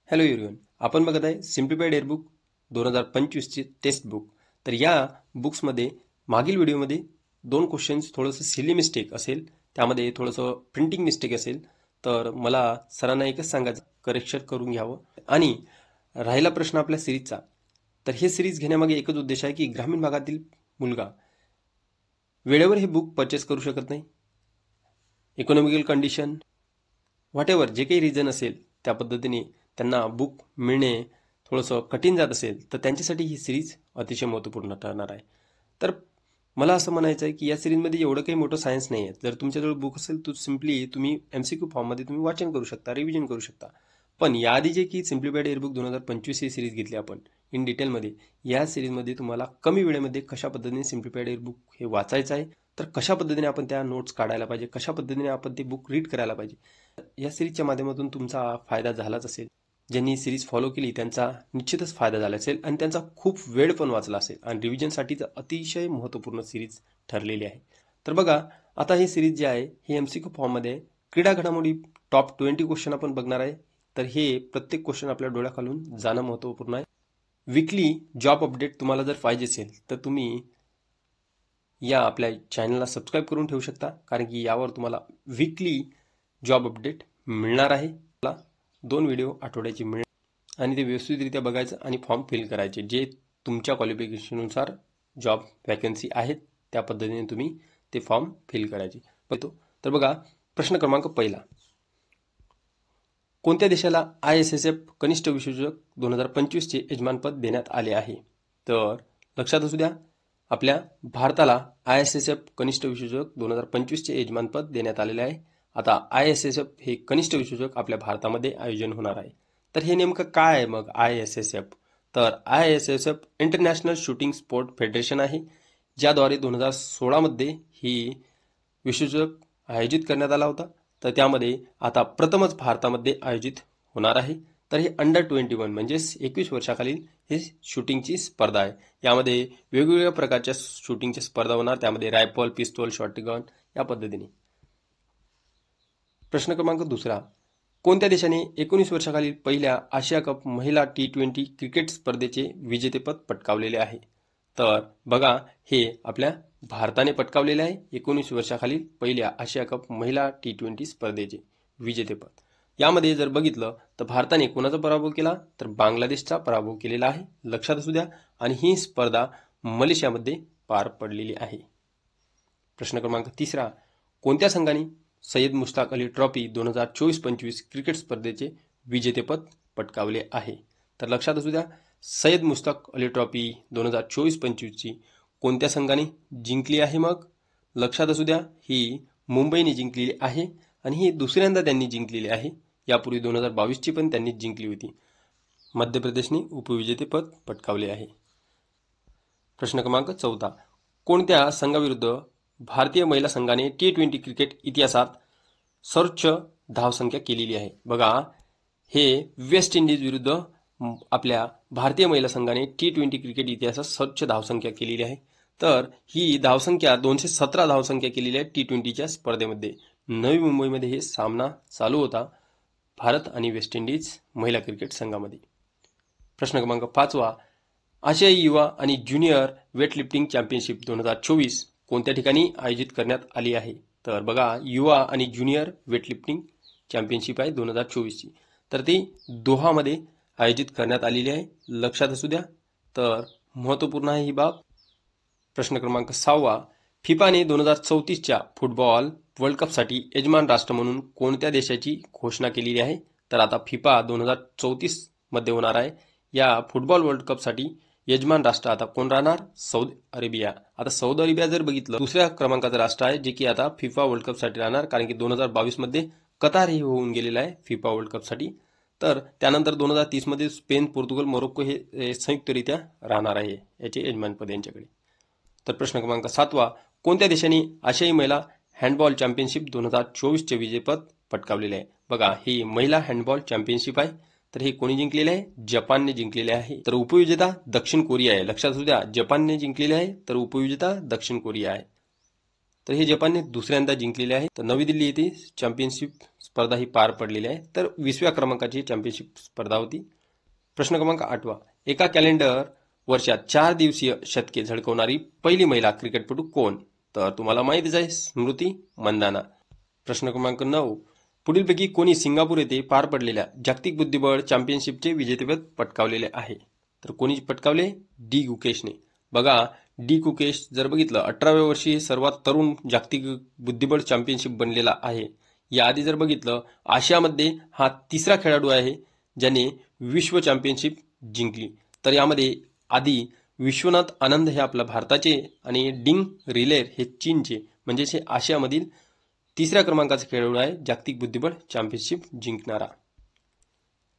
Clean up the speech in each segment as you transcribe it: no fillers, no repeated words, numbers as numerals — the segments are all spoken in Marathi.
हॅलो एव्हरीवन, आपण बघत आहे सिम्प्लिफाईड एअरबुक 2025ची टेक्स्ट बुक. तर या बुक्समध्ये मागील व्हिडिओमध्ये 2 क्वेश्चन्स थोडंसं सिली मिस्टेक असेल, त्यामध्ये थोडंसं प्रिंटिंग मिस्टेक असेल, तर मला सरांना एकच सांगायचं करेक्शन करून घ्यावं. आणि राहिला प्रश्न आपल्या सिरीजचा, तर हे सिरीज घेण्यामागे एकच उद्देश आहे की ग्रामीण भागातील मुलगा वेळेवर हे बुक परचेस करू शकत नाही, इकॉनॉमिकल कंडिशन व्हॉटएव्हर जे काही रिझन असेल त्या पद्धतीने त्यांना बुक मिळणे थोडंसं कठीण जात असेल, तर त्यांच्यासाठी ही सिरीज अतिशय महत्त्वपूर्ण ठरणार आहे. तर मला असं म्हणायचं आहे की या सिरीजमध्ये एवढं काही मोठं सायन्स नाही आहे. जर तुमच्याजवळ बुक असेल तर सिम्पली तुम्ही MCQ फॉर्ममध्ये तुम्ही वाचन करू शकता, रिव्हिजन करू शकता. पण याआधी जे की सिम्प्लिफाईड एअरबुक 2025 ही सिरीज घेतली आपण इन डिटेलमध्ये, या सिरीजमध्ये तुम्हाला कमी वेळेमध्ये कशा पद्धतीने सिम्प्लिफाईड एअरबुक हे वाचायचं आहे, तर कशा पद्धतीने आपण त्या नोट्स काढायला पाहिजे, कशा पद्धतीने आपण ते बुक रीड करायला पाहिजे, या सिरीजच्या माध्यमातून तुमचा फायदा झालाच असेल. ज्यांनी सिरीज फॉलो केली त्यांचा निश्चितच फायदा झाला असेल आणि त्यांचा खूप वेळ पण वाचला असेल आणि रिव्हिजनसाठी अतिशय महत्त्वपूर्ण सिरीज ठरलेली आहे. तर बघा, आता ही सिरीज जी आहे ही MCQ फॉर्ममध्ये क्रीडा घडामोडी टॉप 20 क्वेश्चन आपण बघणार आहे. तर हे प्रत्येक क्वेश्चन आपल्या डोळ्याखालून जाणं महत्त्वपूर्ण आहे. वीकली जॉब अपडेट तुम्हाला जर पाहिजे असेल तर तुम्ही या आपल्या चॅनलला सबस्क्राईब करून ठेवू शकता, कारण की यावर तुम्हाला वीकली जॉब अपडेट मिळणार आहे. 2 व्हिडिओ आठवड्याची मिळणार आणि ते व्यवस्थितरित्या बघायचं आणि फॉर्म फिल करायचे. जे तुमच्या क्वालिफिकेशननुसार जॉब वॅकन्सी आहेत त्या पद्धतीने तुम्ही ते फॉर्म फिल करायचे. तर बघा, प्रश्न क्रमांक 1, कोणत्या देशाला ISSF कनिष्ठ विश्वचषक 2025चे यजमानपद देण्यात आले आहे? तर लक्षात असू द्या, आपल्या भारताला ISSF कनिष्ठ विश्वचषक 2025चे यजमानपद देण्यात आलेले आहे. आता ISSF हे कनिष्ठ विश्वचषक आपल्या भारतामध्ये आयोजन होणार आहे. तर हे नेमकं काय आहे मग ISSF? तर ISSF international shooting sport federation आहे, ज्याद्वारे 2016 मध्ये ही विश्वचषक आयोजित करण्यात आला होता. तर त्यामध्ये आता प्रथमच भारतामध्ये आयोजित होणार आहे. तर हे अंडर-21 म्हणजेच 21 वर्षाखालील हे शूटिंगची स्पर्धा आहे. यामध्ये वेगवेगळ्या प्रकारच्या शूटिंगच्या स्पर्धा होणार, त्यामध्ये रायफल, पिस्तूल, शॉटगन या पद्धतीने. प्रश्न क्रमांक 2, कोणत्या देशाने 19 वर्षाखालील पहिल्या आशिया कप महिला T20 क्रिकेट स्पर्धेचे विजेतेपद पटकावलेले आहे? तर बघा, हे आपल्या भारताने पटकावलेले आहे 19 वर्षाखालील पहिल्या आशिया कप महिला T20 स्पर्धेचे विजेतेपद. यामध्ये जर बघितलं तर भारताने कोणाचा पराभव केला, तर बांगलादेशचा पराभव केलेला आहे, लक्षात असू द्या. आणि ही स्पर्धा मलेशियामध्ये पार पडलेली आहे. प्रश्न क्रमांक 3, कोणत्या संघाने सय्यद मुश्ताक अली ट्रॉफी 2024-25 क्रिकेट स्पर्धेचे विजेतेपद पटकावले आहे? तर लक्षात असू द्या, सय्यद मुश्ताक अली ट्रॉफी 2024-25ची कोणत्या संघाने जिंकली आहे? मग लक्षात असू द्या, ही मुंबईने जिंकलेली आहे आणि ही दुसऱ्यांदा त्यांनी जिंकलेली आहे. यापूर्वी 2022ची पण त्यांनी जिंकली होती. मध्य प्रदेशने उपविजेतेपद पटकावले आहे. प्रश्न क्रमांक 4, कोणत्या संघाविरुद्ध भारतीय महिला संघाने T20 क्रिकेट इतिहासात सर्वोच्च धावसंख्या केलेली आहे? बघा, हे वेस्ट इंडिज विरुद्ध आपल्या भारतीय महिला संघाने T20 क्रिकेट इतिहासात सर्वोच्च धावसंख्या केलेली आहे. तर ही धावसंख्या 217 धावसंख्या केलेली आहे T20च्या स्पर्धेमध्ये. नवी मुंबईमध्ये हे सामना चालू होता भारत आणि वेस्ट इंडिज महिला क्रिकेट संघामध्ये. प्रश्न क्रमांक 5, आशियाई युवा आणि ज्युनियर वेटलिफ्टिंग चॅम्पियनशिप 2024 कोणत्या ठिकाणी आयोजित करण्यात आली आहे? तर बघा, युवा आणि ज्युनियर वेटलिफ्टिंग चॅम्पियनशिप आहे 2024ची, तर ती दोहामध्ये आयोजित करण्यात आलेली आहे, लक्षात असू द्या. तर महत्त्वपूर्ण आहे ही बाब. प्रश्न क्रमांक 6, फिफाने 2034च्या फुटबॉल वर्ल्ड कपसाठी यजमान राष्ट्र म्हणून कोणत्या देशाची घोषणा केलेली आहे? तर आता फिफा 2034 मध्ये होणार आहे. या फुटबॉल वर्ल्ड कपसाठी यजमान राष्ट्र आता कोण राहणार? Saudi Arabia. आता सौदी अरेबिया जर बघितलं, दुसऱ्या क्रमांकाचं राष्ट्र आहे जे की आता फिफा वर्ल्ड कपसाठी राहणार, कारण की 2022 मध्ये कतार हे होऊन गेलेलं आहे फिफा वर्ल्ड कपसाठी. तर त्यानंतर 2030 मध्ये स्पेन, पोर्तुगल, मोरोक्को हे संयुक्तरित्या राहणार आहे याचे यजमानपद यांच्याकडे. तर प्रश्न क्रमांक 7, कोणत्या देशाने आशियाई महिला हँडबॉल चॅम्पियनशिप 2024चे विजेतेपद पटकावलेले आहे? बघा, ही महिला हँडबॉल चॅम्पियनशिप आहे, तर हे कोणी जिंकलेले आहे? जपानने जिंकलेले आहे. तर उपविजेता दक्षिण कोरिया आहे, लक्षात असू द्या. जपानने जिंकलेले आहे, तर उपविजेता दक्षिण कोरिया आहे. तर हे जपानने दुसऱ्यांदा जिंकलेले आहे. तर नवी दिल्ली येथे चॅम्पियनशिप स्पर्धा ही पार पडलेली आहे, तर 20व्या क्रमांकाची चॅम्पियनशिप स्पर्धा होती. प्रश्न क्रमांक 8. एका कॅलेंडर वर्षात 4 दिवसीय शतके झळकवणारी पहिली महिला क्रिकेटपटू कोण? तर तुम्हाला माहितीच आहे, स्मृती मंदाना. प्रश्न क्रमांक 9. पुढीलपैकी कोणी सिंगापूर येथे पार पडलेल्या जागतिक बुद्धिबळ चॅम्पियनशिपचे विजेतेपद पटकावलेले आहे? तर कोणी पटकावले? डी गुकेशने. बघा, डी गुकेश जर बघितलं 18व्या वर्षी सर्वात तरुण जागतिक बुद्धिबळ चॅम्पियनशिप बनलेला आहे. याआधी जर बघितलं, आशियामध्ये हा तिसरा खेळाडू आहे ज्याने विश्व चॅम्पियनशिप जिंकली. तर यामध्ये आधी विश्वनाथ आनंद हे आपल्या भारताचे आणि डिंग रिलेर हे चीनचे, म्हणजेच हे आशियामधील तिसऱ्या क्रमांकाचा खेळाडू आहे जागतिक बुद्धिबळ चॅम्पियनशिप जिंकणारा.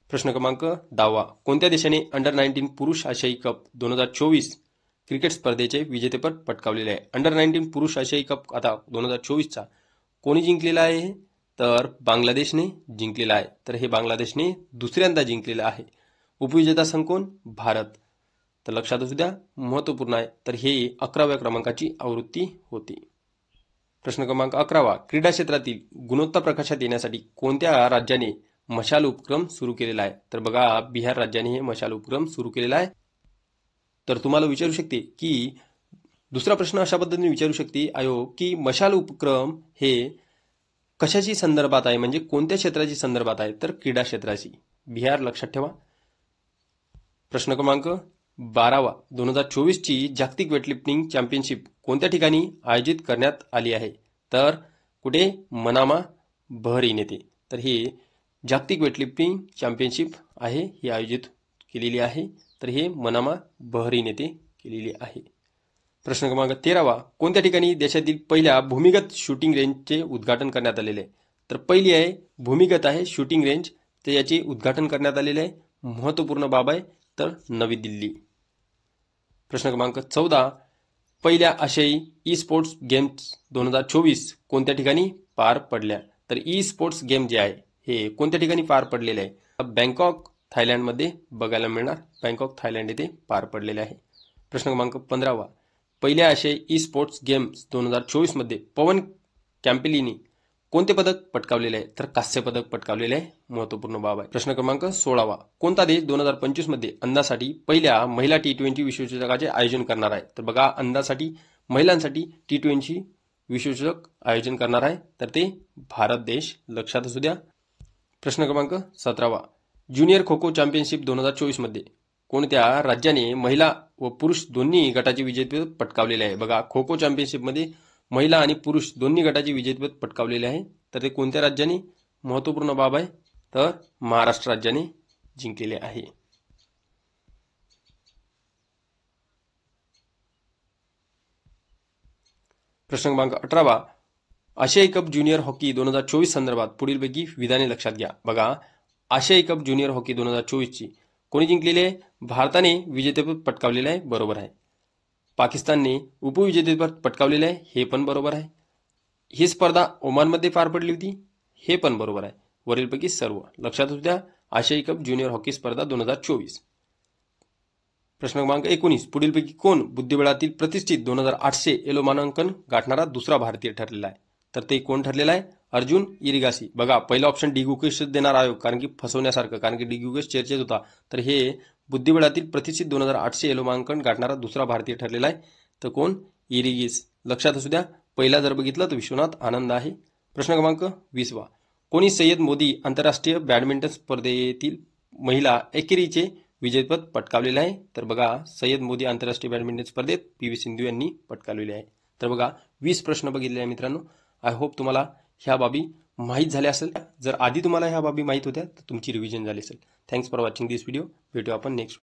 प्रश्न क्रमांक 10. कोणत्या देशाने अंडर 19 पुरुष आशियाई कप 2024 क्रिकेट स्पर्धेचे विजेतेपद पटकावलेले आहे? अंडर 19 पुरुष आशियाई कप आता 2024चा कोणी जिंकलेला आहे? तर बांगलादेशने जिंकलेला आहे. तर हे बांगलादेशने दुसऱ्यांदा जिंकलेलं आहे. उपविजेता संघ कोण? भारत. तर लक्षात असू द्या, महत्त्वपूर्ण आहे. तर हे 11व्या क्रमांकाची आवृत्ती होती. प्रश्न क्रमांक 11. क्रीडा क्षेत्रातील गुणवत्ता प्रकाशात येण्यासाठी कोणत्या राज्याने मशाल उपक्रम सुरू केलेला आहे? तर बघा, बिहार राज्याने हे मशाल उपक्रम सुरू केलेला आहे. तर तुम्हाला विचारू शकते की दुसरा प्रश्न अशा पद्धतीने विचारू शकते आयोग की मशाल उपक्रम हे कशाची संदर्भात आहे, म्हणजे कोणत्या क्षेत्राची संदर्भात आहे? तर क्रीडा क्षेत्राची. बिहार लक्षात ठेवा. प्रश्न क्रमांक 12. 2024ची जागतिक वेटलिफ्टिंग चॅम्पियनशिप कोणत्या ठिकाणी आयोजित करण्यात आली आहे? तर कुठे? मनामा, बहरीन येथे. तर हे जागतिक वेटलिफ्टिंग चॅम्पियनशिप आहे, ही आयोजित केलेली आहे. तर हे मनामा, बहरीन येथे केलेली आहे. प्रश्न क्रमांक 13. कोणत्या ठिकाणी देशातील पहिल्या भूमिगत शूटिंग रेंजचे उद्घाटन करण्यात आलेले आहे? तर पहिली आहे भूमिगत आहे शूटिंग रेंज, तर याचे उद्घाटन करण्यात आलेले आहे. महत्त्वपूर्ण बाब आहे. तर नवी दिल्ली. प्रश्न क्रमांक 14. पहिल्या आशियाई ई स्पोर्ट्स गेम्स 2024 कोणत्या ठिकाणी पार पडल्या? तर ई स्पोर्ट्स गेम जे आहे हे कोणत्या ठिकाणी पार पडलेले आहे? बँकॉक, थायलंडमध्ये बघायला मिळणार. बँकॉक, थायलंड येथे पार पडलेले आहे. प्रश्न क्रमांक 15. पहिल्या आशियाई ई स्पोर्ट्स गेम्स 2024 मध्ये पवन कॅम्पेलिनी कोणते पदक पटकावलेले आहे? तर कांस्य पदक पटकावलेले आहे. महत्त्वपूर्ण बाब आहे. प्रश्न क्रमांक 16. कोणता देश 2025 मध्ये अंदासाठी पहिल्या महिला T20 विश्वचषकाचे आयोजन करणार आहे? तर बघा, अंदासाठी महिलांसाठी T20 विश्वचषक आयोजन करणार आहे, तर ते भारत देश. लक्षात असू द्या. प्रश्न क्रमांक 17. ज्युनियर खो खो चॅम्पियनशिप 2024 मध्ये कोणत्या राज्याने महिला व पुरुष दोन्ही गटाचे विजेतेपद पटकावलेले आहे? बघा, खो खो चॅम्पियनशिपमध्ये महिला आणि पुरुष दोन्ही गटाचे विजेतेपद पटकावलेले आहे, तर ते कोणत्या राज्याने? महत्त्वपूर्ण बाब आहे. तर महाराष्ट्र राज्याने जिंकलेले आहे. प्रश्न क्रमांक 18. आशियाई कप ज्युनियर हॉकी 2024 संदर्भात पुढीलपैकी विधाने लक्षात घ्या. बघा, आशियाई कप ज्युनियर हॉकी 2024ची कोणी जिंकलेली आहे? भारताने विजेतेपद पटकावलेले आहे, बरोबर आहे. पाकिस्तानने उपविजेतेपद पटकावलेले आहे, हे पण बरोबर आहे. ही स्पर्धा ओमानमध्ये पार पडली होती, हे पण बरोबर आहे. वरीलपैकी सर्व. लक्षात असू द्या, आशियाई कप ज्युनियर हॉकी स्पर्धा 2024. प्रश्न क्रमांक 19. पुढीलपैकी कोण बुद्धिबळातील प्रतिष्ठित 2800 एलो मानांकन गाठणारा दुसरा भारतीय ठरलेला आहे? तर ते कोण ठरलेला आहे? अर्जुन इरिगासी. बघा, पहिला ऑप्शन डी गुकेश देणार आयोग, कारण की फसवण्यासारखं, कारण की डी गुकेश चर्चेत होता. तर हे बुद्धिबळातील प्रतिष्ठित 2800 एलो मानांकन गाठणारा दुसरा भारतीय ठरलेला आहे. तर कोण? इरिगिस. लक्षात असू द्या, पहिला जर बघितलं तर विश्वनाथ आनंद आहे. प्रश्न क्रमांक 20. कोणी सय्यद मोदी आंतरराष्ट्रीय बॅडमिंटन स्पर्धेतील महिला एकेरीचे विजेतेपद पटकावलेले आहे? तर बघा, सय्यद मोदी आंतरराष्ट्रीय बॅडमिंटन स्पर्धेत PV सिंधू यांनी पटकावलेले आहे. तर बघा, 20 प्रश्न बघितले आहे मित्रांनो. आय होप तुम्हाला ह्या बाबी माहीत झाल्या असेल. जर आधी तुम्हाला ह्या बाबी माहीत होत्या तर तुमची रिव्हिजन झाली असेल. Thanks for watching this video. भेटू आपण नेक्स्ट